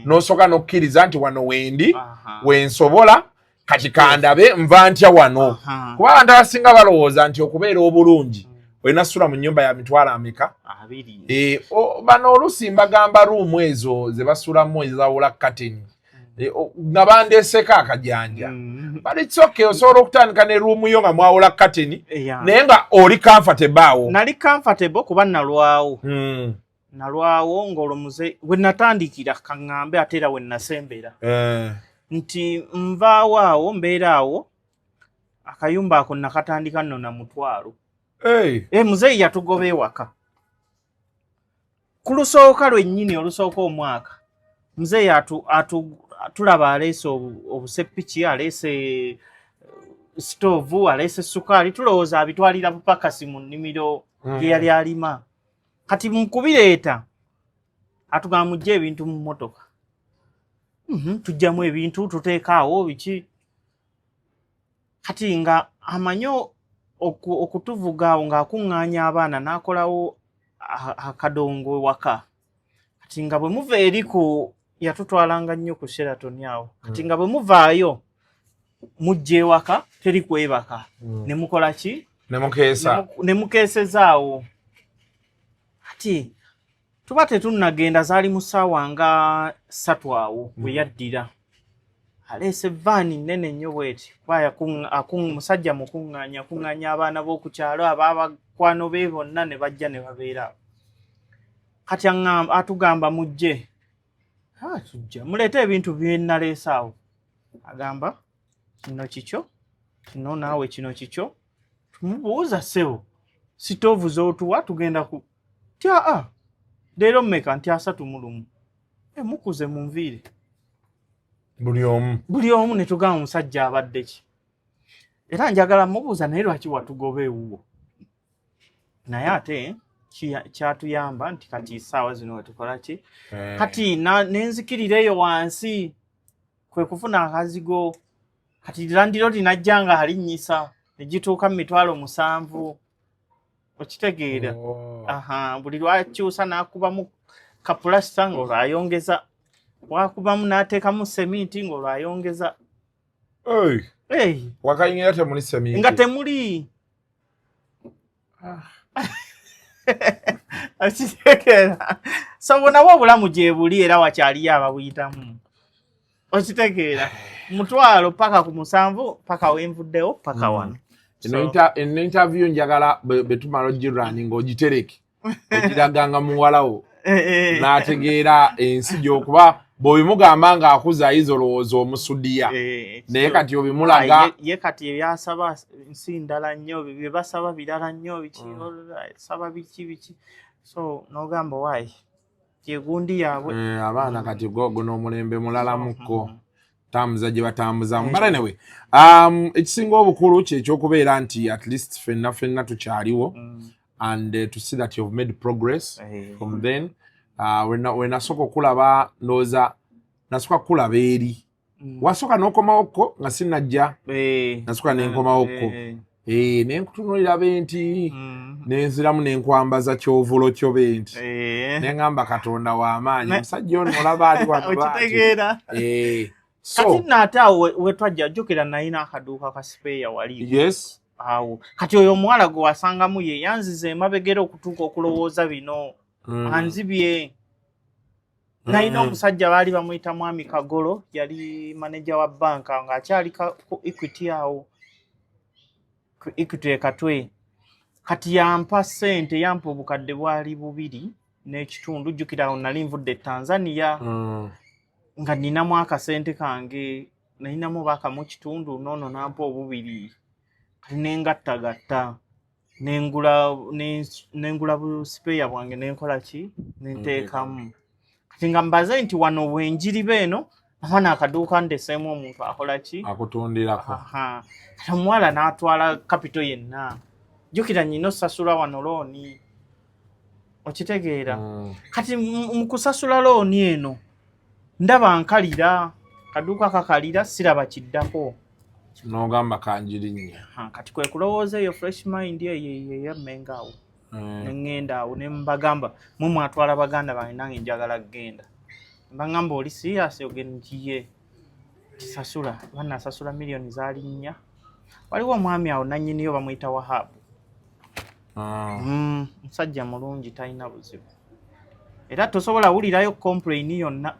n'osooka n'okkiriza nti wano wendi wensobola kati kandabe nva ntya wano kuba abantu abasinga balowooza nti okubeera obulungi olina sula mu nnyumba ya 200 bano oluusi mbagamba ruumu ezo ze basulamu ezawula kateni nga bandeeseko akajanja but it's okay osobola okutandika ne ruumu yo nga mwawula kateni naye nga oli comfortable awo nali comfortable kuba nalwawo ng'olwo muze we natandikira kaŋŋambe ate era we nasembera nti nvaawo awo mbeera awo akayumba ako nakatandika nno na 1,000 muzeeyi yatugoba ewaka ku lusooka lwennyini olusooka omwaka muzeeyi tulaba aleese obuseppiki aleese stoovu aleese sukaali tulowooza abitwalira bupakasi mu nnimiro gye yali alima kati mukubireeta atugamba mujja ebintu mu mmotoka tujjamu ebintu tuteekaawo biki kati nga amanyo okutuvuga awo ng'akuŋŋaanya abaana n'akolawo akadongo waka kati nga bwe muva eri ku yatutwalanga nnyo ku Sheraton awo kati nga bwe muvaayo mujja ewaka teri kwebaka ne mukola ki ne mukeesezaawo kati tuba tetunnagenda zaali mu ssaawa nga 3 awo bwe yaddira aleese vaani nnene nnyo bweti kuba musajja mukuŋŋaanya abaana b'oku kyalo ababakwano be bonna ne bajja ne babeera kati atugamba mujje tujja muleete ebintu bye naleese awo agamba kino kikyo kino naawe kino kikyo tumubuuza ssebo sitoovu z'otuwa tugenda ku tya leero mmeka nti 31 mukuze munviire buli omu ne tugamba omusajja abadde ki era njagala mubuuza naye lwaki watugoba ewuwo naye ate kyatuyamba nti kati essaawa zino wetukola ki kati nenzikirira eyo wansi kwe kufuna akazigo kati landiroodi najja nga alinnyisa negituuka mu 7,000 okitegeera. Buli lwakyusa n'akubamu kapulasta ng'olwo ayongeza, wakubamu n'ateekamu seminti ng'olwo ayongeza. Wakayingira temuli seminti nga temuli okitegeera. So bonawo obulamu gye buli era wakyaliyo ababuyitamu okitegeera. 1,000 paka ku 7 paka wenvuddewo paka wano. Eno interview njagala betumala ogirani ng'ogitereke ogiraganga muwalawo n'ategeera ensi gy'okuba bw'obimugamba ng'akuzaayiza olowooza omusudiya naye kati obimulaga ye kati ebyasaba nsi ndala nnyo bye basaba birala nnyo saba biki so n'ogamba waayi gyegundi yaabwe abaana kati gogo n'omulembe mulala mukko tambuza gye batambuzamu. But anyway, ekisinga obukulu kyekyokubeera nti at least ffenna tukyaliwo and to see that you've made progress from then. When nasooka okulaba ndowooza nasooka kulaba eri wasooka n'okomawokko nga sinnajja nasooka nenkomawokko nenkutunuulira benti nenziramu nenkwambaza kyovulo kyo benti neŋŋamba Katonda w'amaanyi omusajja ono olaba ali okitegeera. Kati naate awo wetwajja jjukira nalina akaduuka ka sipeeya wali. Yes. Awo kati oyo omuwala gwe wasangamu ye yanziza emabegera okutuuka okulowooza bino anzibye. Nalina omusajja baali bamuyita Mwami Kagolo yali maneja wa banka ng'akyali ku Equity awo ku Equity ekatwe. Kati yampa ssente yampa obukadde bwali 2.5 jjukira awo nali nvudde Tanzania. Nga ninamu akasente kange nalinamu bakamu kitundu nono nampa 2 kati nengattagatta nengula busipeya bwange nenkola ki nenteekamu kati nga mbaze nti wano wenjiri beno abaana akaduuka ndeseemu omuntu akola ki akutundirako. Kati omuwala n'atwala kapito yenna jjukira nnina osasula wano looni okitegeera. Kati mu kusasula looni eno ndaba nkalira kaduuka kakalira siraba kiddako n'ogamba kanjirinnya. Kati kwe kulowooza eyo fresh mind eyammenga awo neŋŋenda awo ne mbagamba mwe mwatwala baganda bange nange njagala kgenda mbagamba oli serious ogenda ntiye kisasula bannasasula miliyoni zaali 4. Waliwo omwami awo nannyiniyo bamuyita Wahabu musajja mulungi talina buzibu era tosobola wulirayo complain yonna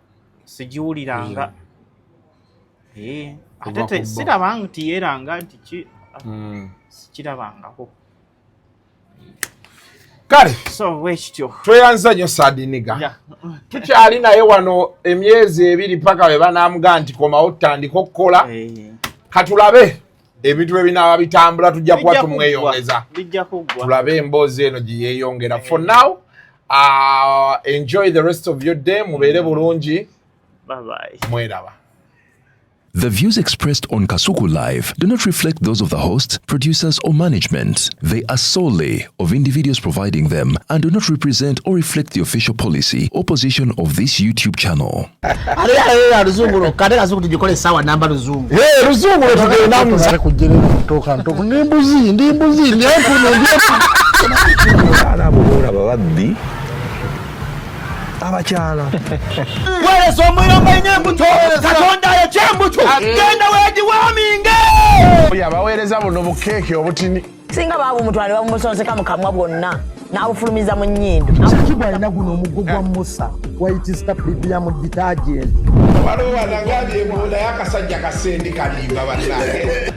sigiwuliranga. Ate sirabanga nti yeeranga nti sikirabangako. Kale so wekityo tweyanza nnyo Saadiniga tukyali naye wano emyezi 2 paka we banaamuga nti komawo tutandika okukola katulabe ebintu ebinaaba bitambula tujja kuba tumweyongeza tulabe emboozi eno gye yeeyongera. For now enjoy the rest of your day mubeere bulungi. Bye bye. Mweraba. The views expressed on Kasuku Live do not reflect those of the host, producers, or management. They are solely of individuals providing them and do not represent or reflect the official policy or position of this YouTube channel. Abakyala wereso omuyomba enyembuto Katonda yekyembuto genda wegiwaminge yabaweereza buno bukeeki obutini singa baabu mutwale bamusonseka mu kamwa bwonna n'abufulumiza mu nnyindo. Kibwa alina guno omuggo gwa Musa wayitista premium detergent. waliwo wanagambye ebola y'akasajja kasendi kalimba bannange.